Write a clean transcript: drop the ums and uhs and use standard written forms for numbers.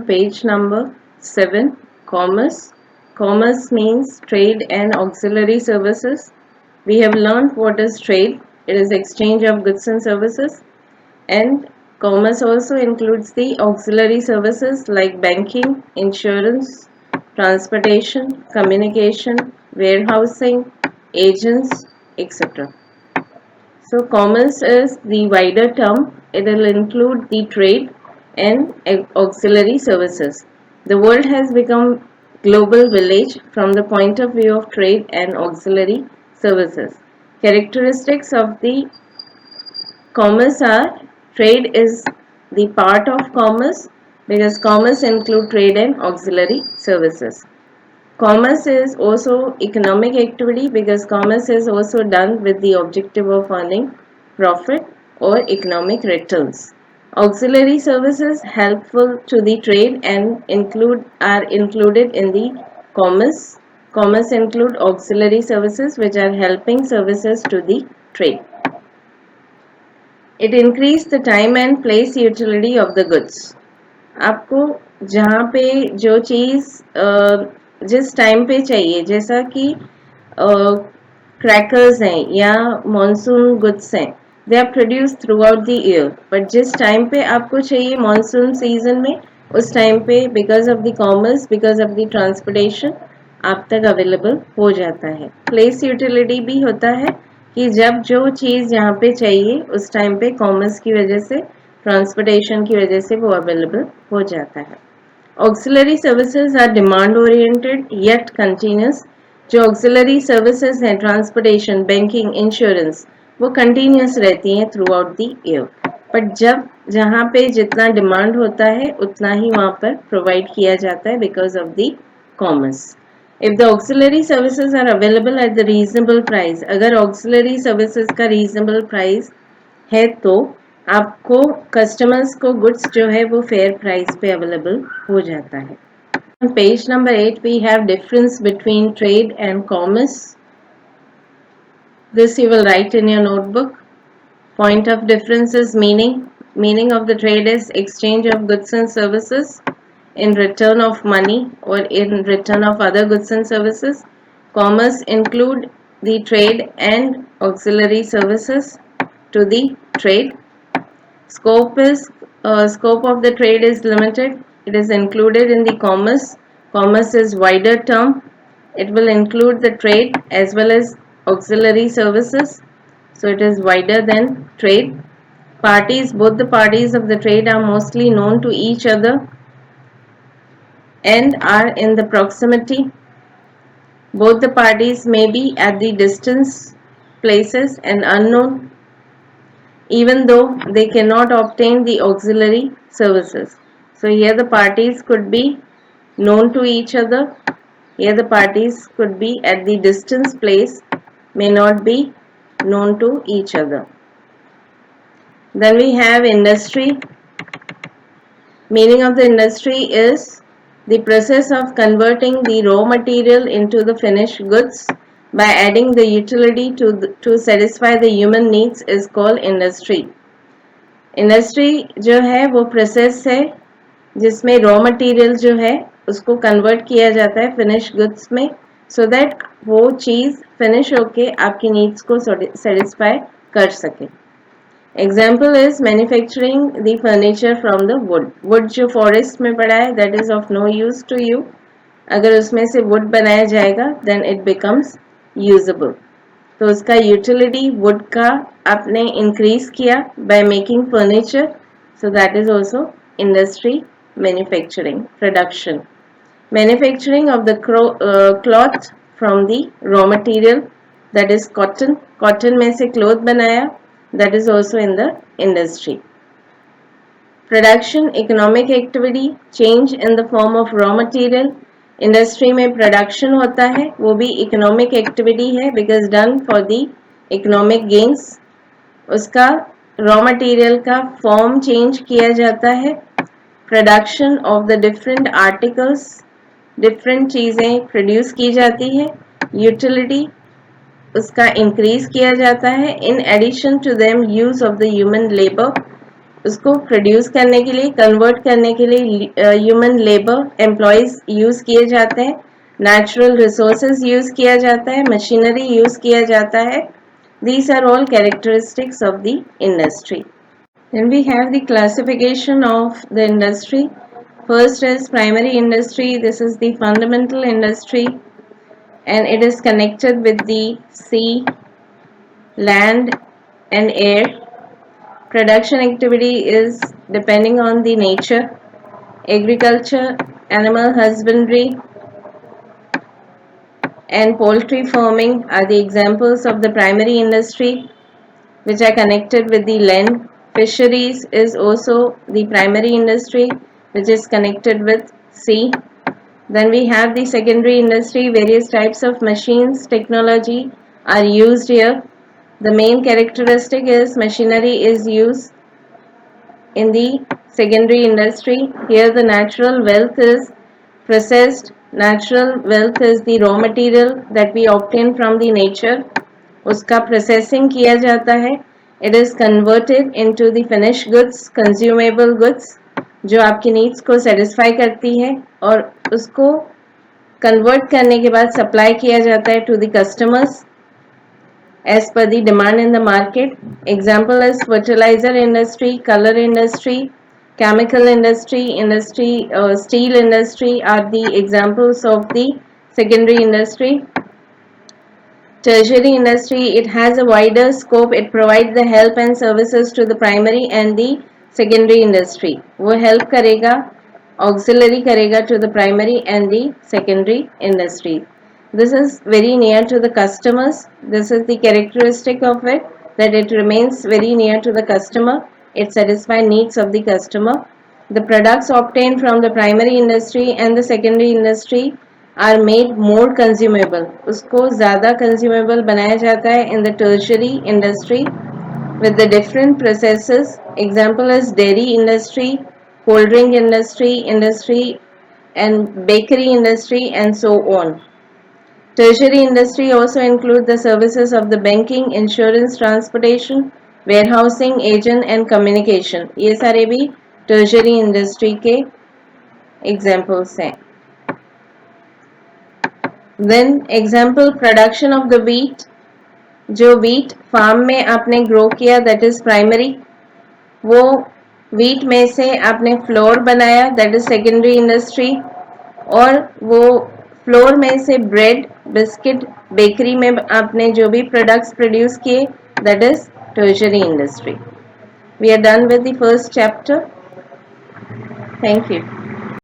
Page number 7, Commerce. Commerce means trade and auxiliary services. We have learned what is trade. It is exchange of goods and services. And commerce also includes the auxiliary services like banking, insurance, transportation, communication, warehousing, agents, etc. So commerce is the wider term. It will include the trade and auxiliary services. The world has become global village from the point of view of trade and auxiliary services. Characteristics of the commerce are trade is the part of commerce because commerce include trade and auxiliary services. Commerce is also economic activity because commerce is also done with the objective of earning profit or economic returns. Auxiliary services helpful to the trade and are included in the commerce. Commerce include auxiliary services which are helping services to the trade. It increase the time and place utility of the goods. आपको जहाँ पे जो चीज़ जिस time पे चाहिए जैसा कि crackers हैं या मॉनसून गुड्स हैं they are produce throughout the year but जिस टाइम पे आपको चाहिए मॉनसून सीजन में उस टाइम पे because of the commerce because of the transportation आप तक अवेलेबल हो जाता है प्लेस यूटिलिटी भी होता है कि जब जो चीज़ यहाँ पे चाहिए उस टाइम पे कॉमर्स की वजह से ट्रांसपोर्टेशन की वजह से वो अवेलेबल हो जाता है auxiliary services are demand oriented yet continuous जो ऑक्सिलरी सर्विसेज हैं ट्रांसपोर्टेशन बैंकिंग इंश्योरेंस वो कंटिन्यूस रहती हैं throughout the year but जब जहाँ पे जितना डिमांड होता है उतना ही वहाँ पर प्रोवाइड किया जाता है because of the commerce if the auxiliary services are available at the reasonable price अगर ऑक्सिलरी सर्विसेज का रीजनेबल प्राइस है तो आपको कस्टमर्स को गुड्स जो है वो फेयर प्राइस पे अवेलेबल हो जाता है On page number 8 we have difference between trade and commerce. This you will write in your notebook. Point of difference is meaning. Meaning of the trade is exchange of goods and services in return of money or in return of other goods and services. Commerce include the trade and auxiliary services to the trade. Scope of the trade is limited. It is included in the commerce. Commerce is wider term. It will include the trade as well as auxiliary services. So it is wider than trade. Parties, both the parties of the trade are mostly known to each other and are in the proximity. Both the parties may be at the distance places and unknown even though they cannot obtain the auxiliary services. So here the parties could be known to each other. Here the parties could be at the distance place, may not be known to each other. Then we have industry. Meaning of the industry is the process of converting the raw material into the finished goods by adding the utility to satisfy the human needs is called industry. Industry जो है वो process है जिसमें raw material जो है उसको convert किया जाता है फिनिश गुड्स में सो दैट वो चीज़ फिनिश होके आपकी नीड्स को सेटिस्फाई कर सके example is manufacturing the furniture from the wood wood जो फॉरेस्ट में पड़ा है that is of no use to you अगर उसमें से वुड बनाया जाएगा देन इट बिकम्स यूजेबल तो उसका यूटिलिटी वुड का आपने इंक्रीज किया by making furniture so that is also industry manufacturing production manufacturing of the cloth from the raw material that is cotton cotton में से क्लॉथ बनाया that is also in the industry. Production, economic activity, change in the form of raw material. Industry में production होता है वो भी economic activity है because done for the economic gains. उसका raw material का form change किया जाता है. Production of the different articles, different चीज़ें produce की जाती है. Utility उसका इंक्रीज किया जाता है in addition to them use of the human labour उसको प्रोड्यूस करने के लिए, कन्वर्ट करने के लिए ह्यूमन लेबर एम्प्लॉयज यूज किए जाते हैं, नेचुरल रिसोर्सेज यूज किया जाता है, मशीनरी यूज किया जाता है. These are all characteristics of the industry. Then we have the classification of the industry. First is primary industry. This is the fundamental industry and it is connected with the sea, land and air. Production activity is depending on the nature. Agriculture, animal husbandry and poultry farming are the examples of the primary industry which are connected with the land. Fisheries is also the primary industry which is connected with sea. Then we have the secondary industry. Various types of machines, technology are used here. The main characteristic is machinery is used in the secondary industry. Here the natural wealth is processed. Natural wealth is the raw material that we obtain from the nature. उसका processing किया जाता है. It is converted into the finish goods, consumable goods जो आपकी needs को satisfy करती है और उसको कन्वर्ट करने के बाद सप्लाई किया जाता है to the customers as per the demand in the market. Example is fertilizer industry, color industry, chemical industry, steel industry are the examples of the secondary industry. Tertiary industry, it has a wider scope. It provides the help and services to the primary and the secondary industry. वो help करेगा, auxiliary करेगा to the primary and the secondary industry. This is very near to the customers. This is the characteristic of it, that it remains very near to the customer. It satisfies needs of the customer. The products obtained from the primary industry and the secondary industry are made more consumable. उसको ज़्यादा consumable बनाया जाता है in the tertiary industry with the different processes. Example is dairy industry, cold drink industry and bakery industry and so on. Tertiary industry also include the services of the banking, insurance, transportation, warehousing, agent and communication. ये सारे भी tertiary industry के examples हैं. Then example production of the wheat. जो wheat farm में आपने grow किया that is primary. वो wheat में से आपने flour बनाया that is secondary industry. और वो फ्लोर में से ब्रेड, बिस्किट, बेकरी में आपने जो भी प्रोडक्ट्स प्रोड्यूस किए that is tertiary industry. We are done with the first chapter. Thank you.